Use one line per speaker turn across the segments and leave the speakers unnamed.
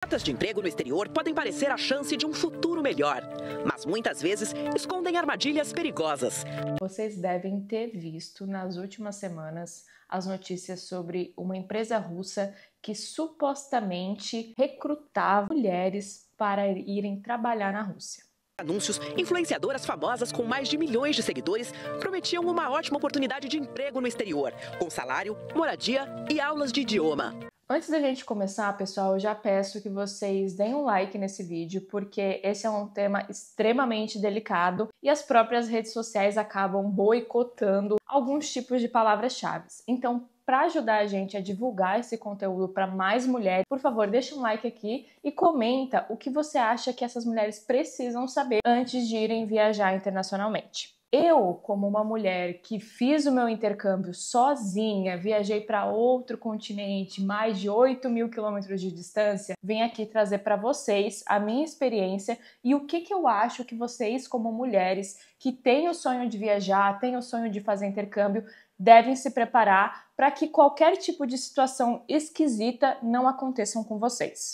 Ofertas de emprego no exterior podem parecer a chance de um futuro melhor, mas muitas vezes escondem armadilhas perigosas.
Vocês devem ter visto nas últimas semanas as notícias sobre uma empresa russa que supostamente recrutava mulheres para irem trabalhar na Rússia.
Anúncios, influenciadoras famosas com mais de milhões de seguidores prometiam uma ótima oportunidade de emprego no exterior, com salário, moradia e aulas de idioma.
Antes da gente começar, pessoal, eu já peço que vocês deem um like nesse vídeo, porque esse é um tema extremamente delicado e as próprias redes sociais acabam boicotando alguns tipos de palavras-chave. Então, para ajudar a gente a divulgar esse conteúdo para mais mulheres, por favor, deixa um like aqui e comenta o que você acha que essas mulheres precisam saber antes de irem viajar internacionalmente. Eu, como uma mulher que fiz o meu intercâmbio sozinha, viajei para outro continente, mais de 8.000 quilômetros de distância, venho aqui trazer para vocês a minha experiência e o que eu acho que vocês, como mulheres que têm o sonho de viajar, têm o sonho de fazer intercâmbio, devem se preparar para que qualquer tipo de situação esquisita não aconteçam com vocês.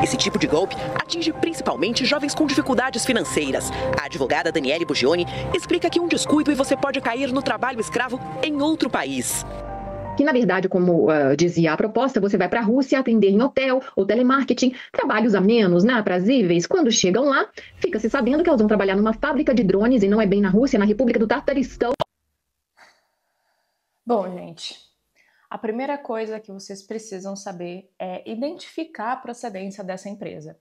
Esse tipo de golpe atinge principalmente jovens com dificuldades financeiras. A advogada Daniele Bugioni explica que um descuido e você pode cair no trabalho escravo em outro país.
Que, na verdade, como dizia a proposta, você vai para a Rússia atender em hotel ou telemarketing, trabalhos a menos, né, aprazíveis. Quando chegam lá, fica-se sabendo que elas vão trabalhar numa fábrica de drones e não é bem na Rússia, é na República do Tartaristão.
Bom, gente, a primeira coisa que vocês precisam saber é identificar a procedência dessa empresa.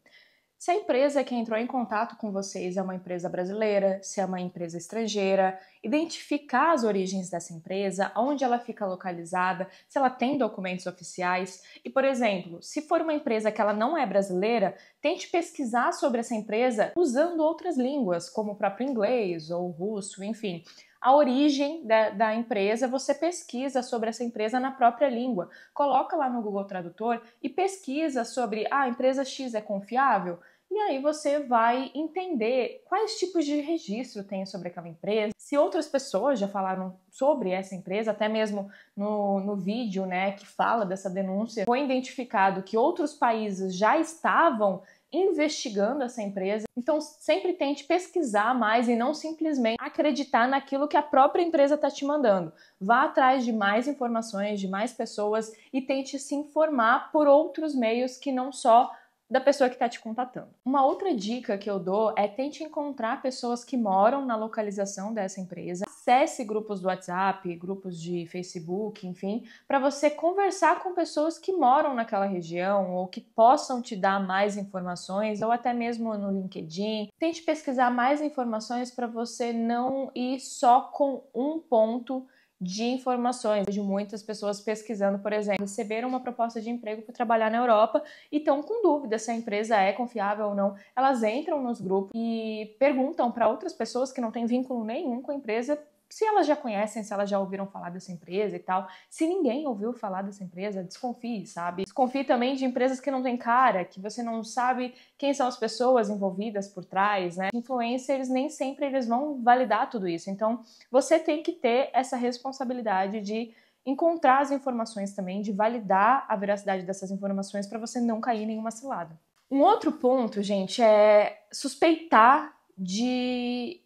Se a empresa que entrou em contato com vocês é uma empresa brasileira, se é uma empresa estrangeira, identificar as origens dessa empresa, onde ela fica localizada, se ela tem documentos oficiais. E, por exemplo, se for uma empresa que ela não é brasileira, tente pesquisar sobre essa empresa usando outras línguas, como o próprio inglês ou russo, enfim. A origem da empresa, você pesquisa sobre essa empresa na própria língua. Coloca lá no Google Tradutor e pesquisa sobre a empresa X é confiável? E aí você vai entender quais tipos de registro tem sobre aquela empresa. Se outras pessoas já falaram sobre essa empresa, até mesmo no vídeo, né, que fala dessa denúncia, foi identificado que outros países já estavam investigando essa empresa. Então sempre tente pesquisar mais e não simplesmente acreditar naquilo que a própria empresa está te mandando. Vá atrás de mais informações, de mais pessoas e tente se informar por outros meios que não só da pessoa que está te contatando. Uma outra dica que eu dou é tente encontrar pessoas que moram na localização dessa empresa. Acesse grupos do WhatsApp, grupos de Facebook, enfim, para você conversar com pessoas que moram naquela região ou que possam te dar mais informações, ou até mesmo no LinkedIn. Tente pesquisar mais informações para você não ir só com um ponto de informações. Vejo muitas pessoas pesquisando, por exemplo, receberam uma proposta de emprego para trabalhar na Europa e estão com dúvida se a empresa é confiável ou não. Elas entram nos grupos e perguntam para outras pessoas que não têm vínculo nenhum com a empresa se elas já conhecem, se elas já ouviram falar dessa empresa e tal. Se ninguém ouviu falar dessa empresa, desconfie, sabe? Desconfie também de empresas que não têm cara, que você não sabe quem são as pessoas envolvidas por trás, né? Influencers, nem sempre eles vão validar tudo isso. Então, você tem que ter essa responsabilidade de encontrar as informações também, de validar a veracidade dessas informações para você não cair em nenhuma cilada. Um outro ponto, gente, é suspeitar de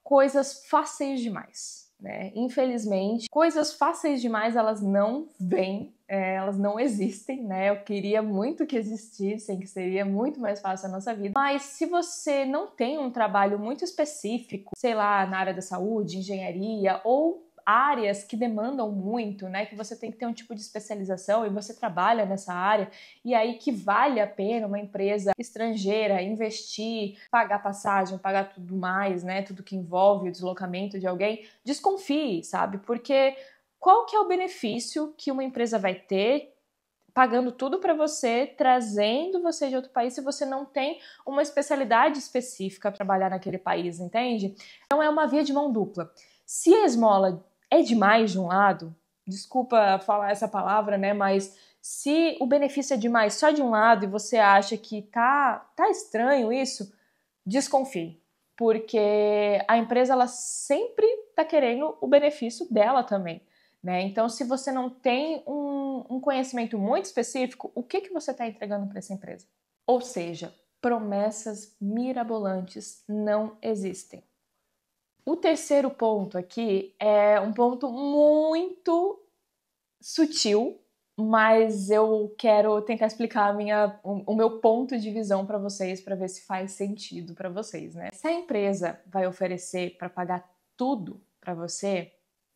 coisas fáceis demais, né? Infelizmente, coisas fáceis demais, elas não vêm, elas não existem, né? Eu queria muito que existissem, que seria muito mais fácil a nossa vida. Mas se você não tem um trabalho muito específico, sei lá, na área da saúde, engenharia ou áreas que demandam muito, né, que você tem que ter um tipo de especialização e você trabalha nessa área, e aí que vale a pena uma empresa estrangeira investir, pagar passagem, pagar tudo mais, né, tudo que envolve o deslocamento de alguém, desconfie, sabe? Porque qual que é o benefício que uma empresa vai ter pagando tudo para você, trazendo você de outro país, se você não tem uma especialidade específica para trabalhar naquele país, entende? Então é uma via de mão dupla. Se a esmola é demais de um lado, desculpa falar essa palavra, né, mas se o benefício é demais só de um lado e você acha que tá estranho isso, desconfie, porque a empresa ela sempre tá querendo o benefício dela também, né? Então, se você não tem um conhecimento muito específico, o que você está entregando para essa empresa? Ou seja, promessas mirabolantes não existem. O terceiro ponto aqui é um ponto muito sutil, mas eu quero tentar explicar o meu ponto de visão para vocês, para ver se faz sentido para vocês, né? Se a empresa vai oferecer para pagar tudo para você,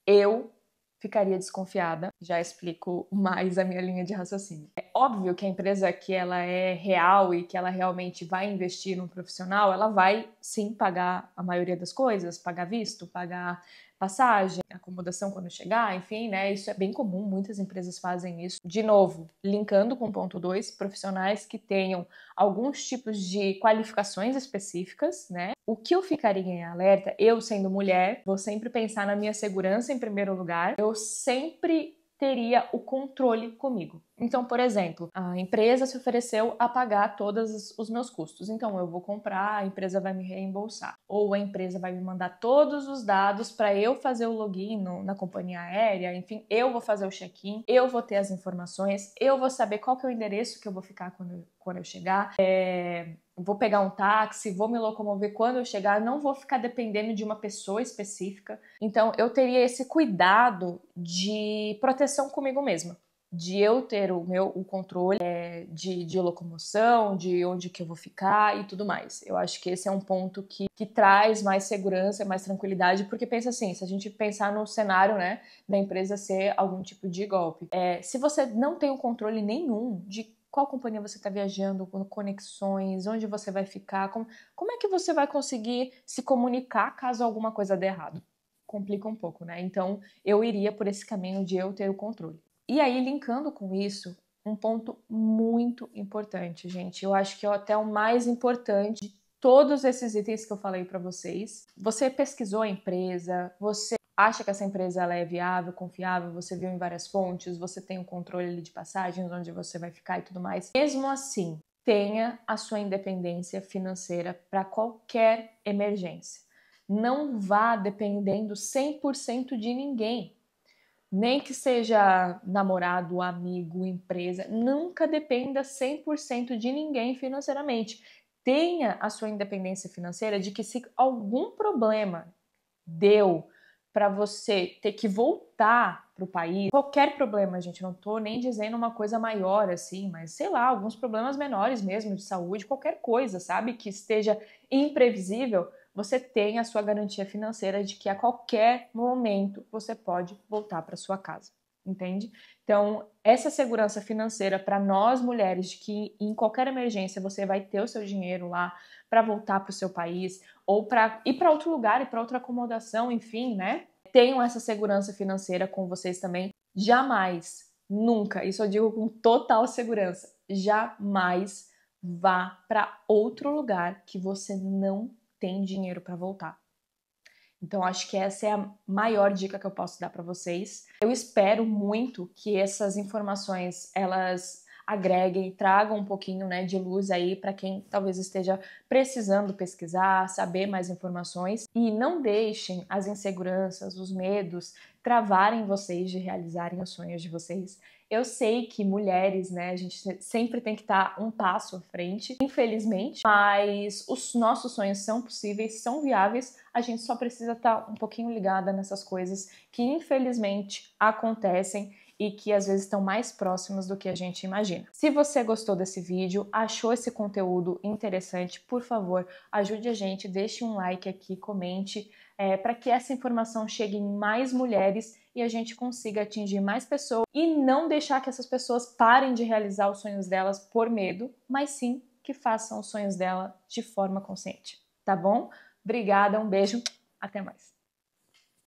eu ficaria desconfiada. Já explico mais a minha linha de raciocínio. É óbvio que a empresa que ela é real e que ela realmente vai investir no profissional, ela vai sim pagar a maioria das coisas, pagar visto, pagar passagem, acomodação quando chegar, enfim, né? Isso é bem comum, muitas empresas fazem isso. De novo, linkando com o ponto 2, profissionais que tenham alguns tipos de qualificações específicas, né? O que eu ficaria em alerta, eu sendo mulher, vou sempre pensar na minha segurança em primeiro lugar, eu sempre teria o controle comigo. Então, por exemplo, a empresa se ofereceu a pagar todos os meus custos. Então, eu vou comprar, a empresa vai me reembolsar. Ou a empresa vai me mandar todos os dados para eu fazer o login na companhia aérea. Enfim, eu vou fazer o check-in, eu vou ter as informações, eu vou saber qual que é o endereço que eu vou ficar quando eu chegar. Vou pegar um táxi, vou me locomover quando eu chegar, não vou ficar dependendo de uma pessoa específica. Então, eu teria esse cuidado de proteção comigo mesma, de eu ter o controle de locomoção, de onde que eu vou ficar e tudo mais. Eu acho que esse é um ponto que traz mais segurança, mais tranquilidade, porque pensa assim, se a gente pensar no cenário, né, da empresa ser algum tipo de golpe, se você não tem o controle nenhum de qual companhia você está viajando, conexões, onde você vai ficar, como é que você vai conseguir se comunicar caso alguma coisa dê errado? Complica um pouco, né? Então, eu iria por esse caminho de eu ter o controle. E aí, linkando com isso, um ponto muito importante, gente. Eu acho que é até o mais importante de todos esses itens que eu falei para vocês. Você pesquisou a empresa, você acha que essa empresa ela é viável, confiável, você viu em várias fontes, você tem o controle ali de passagens, onde você vai ficar e tudo mais. Mesmo assim, tenha a sua independência financeira para qualquer emergência. Não vá dependendo 100% de ninguém. Nem que seja namorado, amigo, empresa, nunca dependa 100% de ninguém financeiramente. Tenha a sua independência financeira de que se algum problema deu para você ter que voltar para o país, qualquer problema, gente, não tô nem dizendo uma coisa maior assim, mas sei lá, alguns problemas menores mesmo de saúde, qualquer coisa, sabe, que esteja imprevisível, você tem a sua garantia financeira de que a qualquer momento você pode voltar para sua casa, entende? Então, essa segurança financeira para nós mulheres, de que em qualquer emergência você vai ter o seu dinheiro lá para voltar para o seu país, ou para ir para outro lugar, ir para outra acomodação, enfim, né? Tenham essa segurança financeira com vocês também. Jamais, nunca, isso eu digo com total segurança, jamais vá para outro lugar que você não tem dinheiro para voltar. Então, acho que essa é a maior dica que eu posso dar para vocês. Eu espero muito que essas informações, elas agreguem, tragam um pouquinho, né, de luz aí para quem talvez esteja precisando pesquisar, saber mais informações, e não deixem as inseguranças, os medos travarem vocês de realizarem os sonhos de vocês. Eu sei que mulheres, né, a gente sempre tem que estar um passo à frente, infelizmente, mas os nossos sonhos são possíveis, são viáveis, a gente só precisa estar um pouquinho ligada nessas coisas que infelizmente acontecem e que às vezes estão mais próximas do que a gente imagina. Se você gostou desse vídeo, achou esse conteúdo interessante, por favor, ajude a gente, deixe um like aqui, comente, para que essa informação chegue em mais mulheres e a gente consiga atingir mais pessoas e não deixar que essas pessoas parem de realizar os sonhos delas por medo, mas sim que façam os sonhos dela de forma consciente, tá bom? Obrigada, um beijo, até mais.